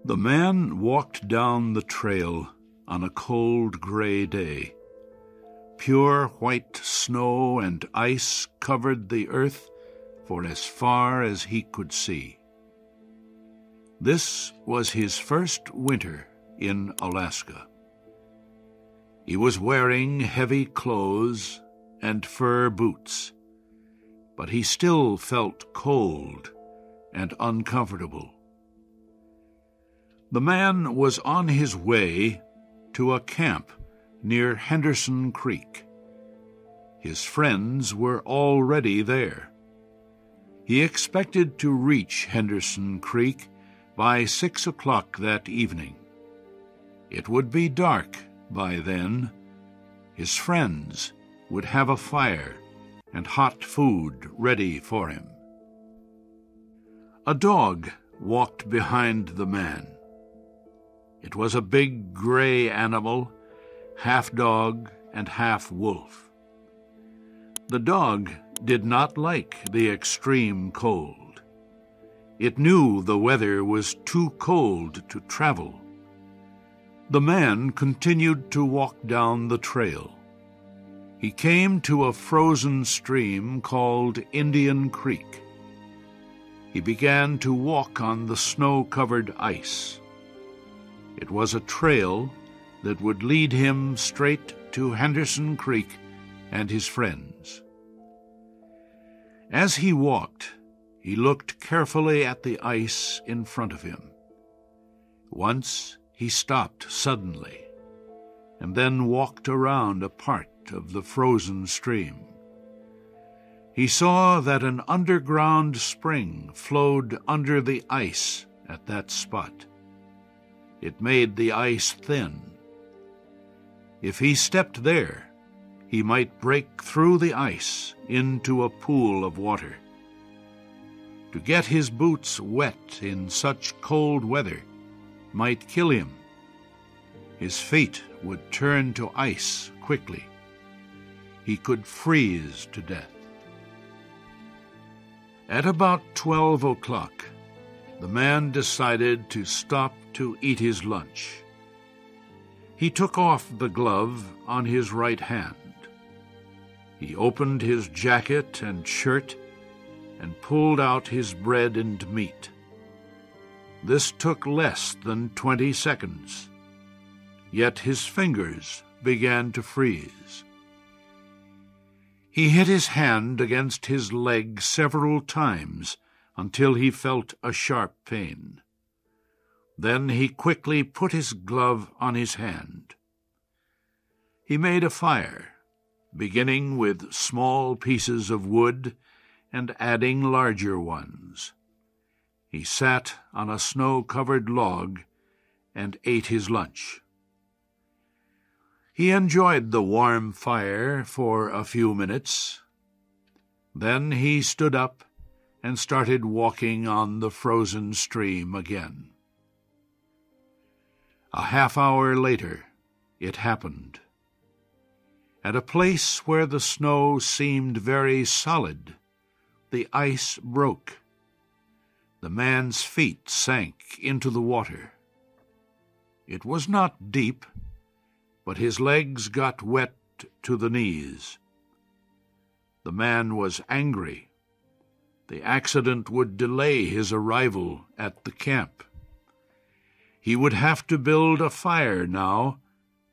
The man walked down the trail on a cold gray day. Pure white snow and ice covered the earth for as far as he could see. This was his first winter in Alaska. He was wearing heavy clothes and fur boots, but he still felt cold and uncomfortable. The man was on his way to a camp near Henderson Creek. His friends were already there. He expected to reach Henderson Creek by 6 o'clock that evening. It would be dark by then. His friends would have a fire and hot food ready for him. A dog walked behind the man. It was a big gray animal, half dog and half wolf. The dog did not like the extreme cold. It knew the weather was too cold to travel. The man continued to walk down the trail. He came to a frozen stream called Indian Creek. He began to walk on the snow-covered ice. It was a trail that would lead him straight to Henderson Creek and his friends. As he walked, he looked carefully at the ice in front of him. Once he stopped suddenly, and then walked around a part of the frozen stream. He saw that an underground spring flowed under the ice at that spot. It made the ice thin. If he stepped there, he might break through the ice into a pool of water. To get his boots wet in such cold weather might kill him. His feet would turn to ice quickly. He could freeze to death. At about 12 o'clock, the man decided to stop to eat his lunch. He took off the glove on his right hand. He opened his jacket and shirt and pulled out his bread and meat. This took less than 20 seconds, yet his fingers began to freeze. He hit his hand against his leg several times until he felt a sharp pain. Then he quickly put his glove on his hand. He made a fire, beginning with small pieces of wood and adding larger ones. He sat on a snow-covered log and ate his lunch. He enjoyed the warm fire for a few minutes. Then he stood up and started walking on the frozen stream again. A half-hour later, it happened. At a place where the snow seemed very solid, the ice broke. The man's feet sank into the water. It was not deep, but his legs got wet to the knees. The man was angry. The accident would delay his arrival at the camp. He would have to build a fire now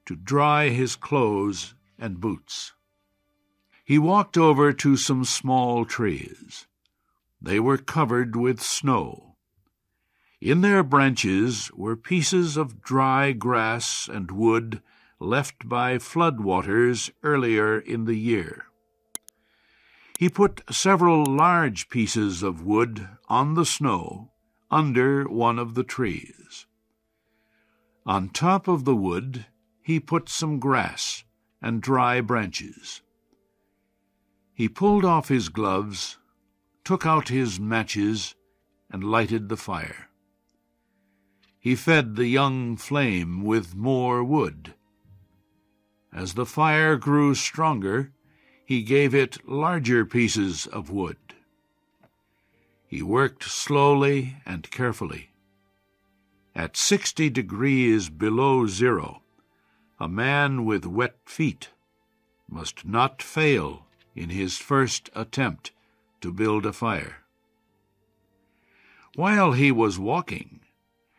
to dry his clothes and boots. He walked over to some small trees. They were covered with snow. In their branches were pieces of dry grass and wood left by floodwaters earlier in the year. He put several large pieces of wood on the snow under one of the trees. On top of the wood, he put some grass and dry branches. He pulled off his gloves, took out his matches, and lighted the fire. He fed the young flame with more wood. As the fire grew stronger, he gave it larger pieces of wood. He worked slowly and carefully. At 60 degrees below zero, a man with wet feet must not fail in his first attempt to build a fire. While he was walking,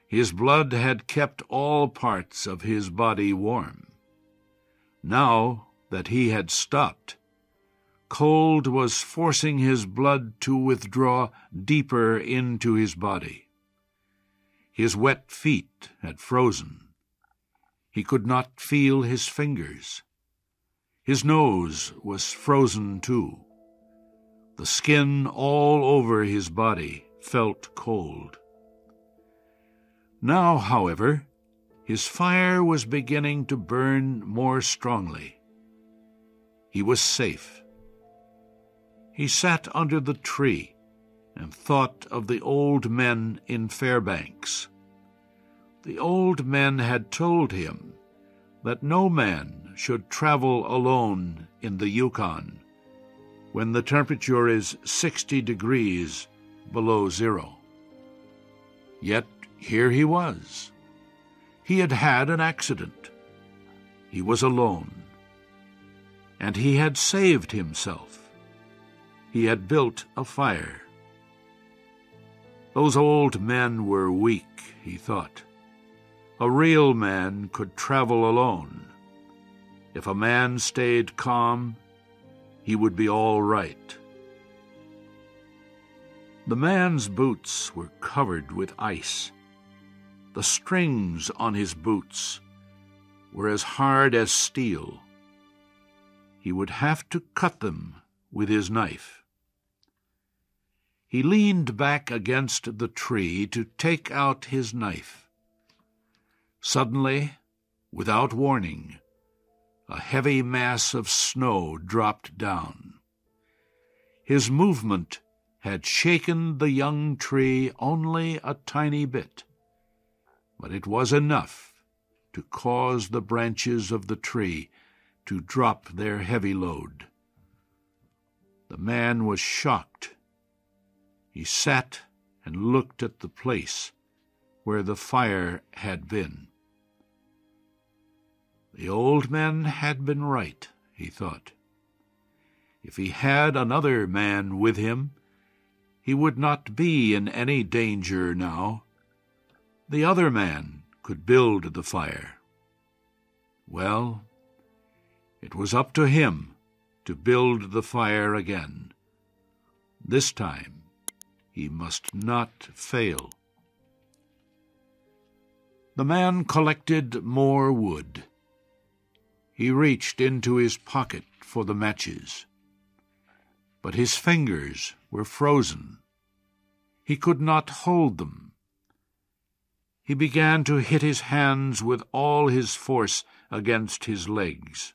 his blood had kept all parts of his body warm. Now that he had stopped, cold was forcing his blood to withdraw deeper into his body. His wet feet had frozen. He could not feel his fingers. His nose was frozen too. The skin all over his body felt cold. Now, however, his fire was beginning to burn more strongly. He was safe. He sat under the tree and thought of the old men in Fairbanks. The old men had told him that no man should travel alone in the Yukon when the temperature is 60 degrees below zero. Yet here he was. He had had an accident. He was alone. And he had saved himself. He had built a fire. Those old men were weak, he thought. A real man could travel alone. If a man stayed calm, he would be all right. The man's boots were covered with ice. The strings on his boots were as hard as steel. He would have to cut them with his knife. He leaned back against the tree to take out his knife. Suddenly, without warning, a heavy mass of snow dropped down. His movement had shaken the young tree only a tiny bit, but it was enough to cause the branches of the tree to drop their heavy load. The man was shocked. He sat and looked at the place where the fire had been. The old men had been right, he thought. If he had another man with him, he would not be in any danger now. The other man could build the fire. Well, it was up to him to build the fire again. This time he must not fail. The man collected more wood. He reached into his pocket for the matches, but his fingers were frozen. He could not hold them. He began to hit his hands with all his force against his legs.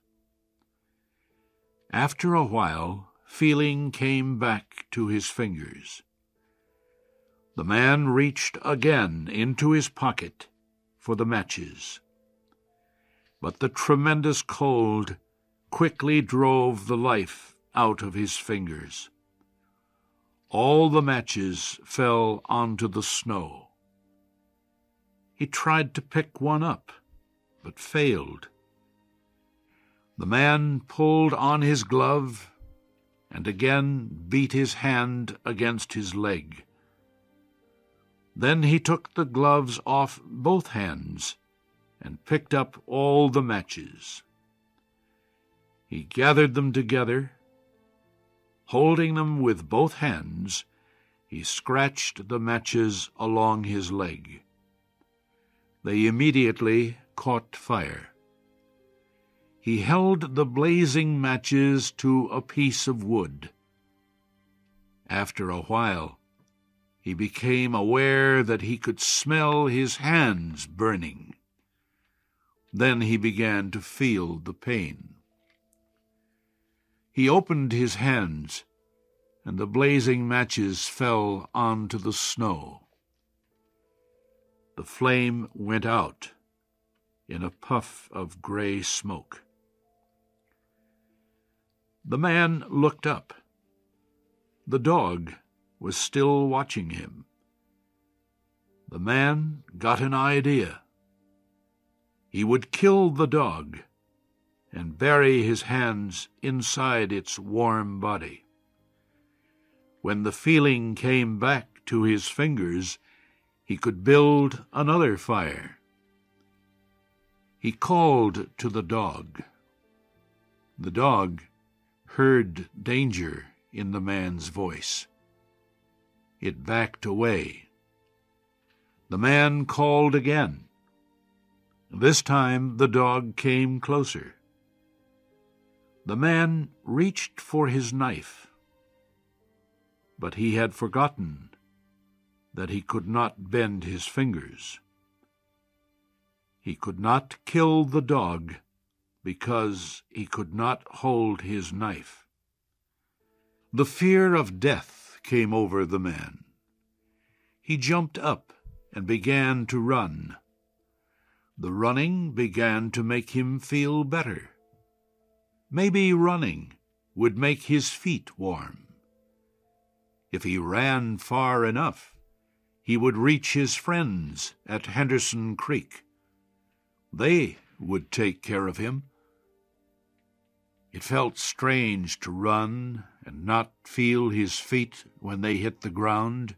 After a while, feeling came back to his fingers. The man reached again into his pocket for the matches. But the tremendous cold quickly drove the life out of his fingers. All the matches fell onto the snow. He tried to pick one up, but failed. The man pulled on his glove and again beat his hand against his leg. Then he took the gloves off both hands and picked up all the matches. He gathered them together. Holding them with both hands, he scratched the matches along his leg. They immediately caught fire. He held the blazing matches to a piece of wood. After a while, he became aware that he could smell his hands burning. Then he began to feel the pain. He opened his hands, and the blazing matches fell onto the snow. The flame went out in a puff of gray smoke. The man looked up. The dog was still watching him. The man got an idea. He would kill the dog and bury his hands inside its warm body. When the feeling came back to his fingers, he could build another fire. He called to the dog. The dog heard danger in the man's voice. It backed away. The man called again. This time the dog came closer. The man reached for his knife, but he had forgotten that he could not bend his fingers. He could not kill the dog because he could not hold his knife. The fear of death came over the man. He jumped up and began to run. The running began to make him feel better. Maybe running would make his feet warm. If he ran far enough, he would reach his friends at Henderson Creek. They would take care of him. It felt strange to run and not feel his feet when they hit the ground.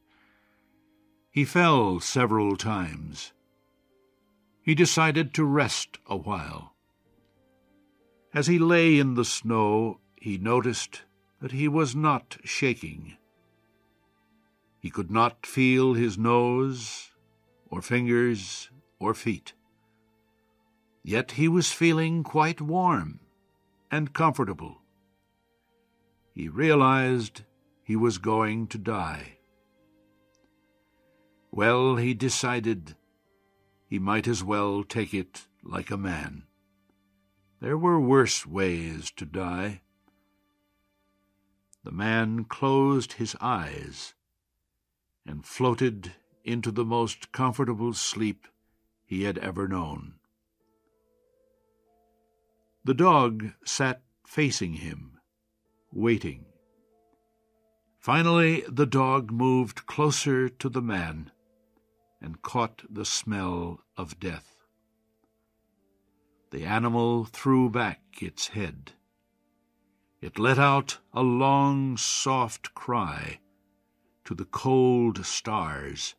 He fell several times. He decided to rest a while. As he lay in the snow, he noticed that he was not shaking. He could not feel his nose, or fingers, or feet. Yet he was feeling quite warm and comfortable. He realized he was going to die. Well, he decided he might as well take it like a man. There were worse ways to die. The man closed his eyes and floated into the most comfortable sleep he had ever known. The dog sat facing him, waiting. Finally, the dog moved closer to the man and caught the smell of death. The animal threw back its head. It let out a long, soft cry to the cold stars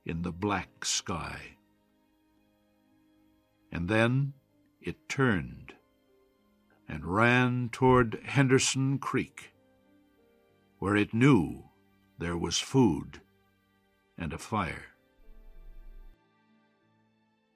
in the black sky. And then it turned and ran toward Henderson Creek, where it knew there was food and a fire.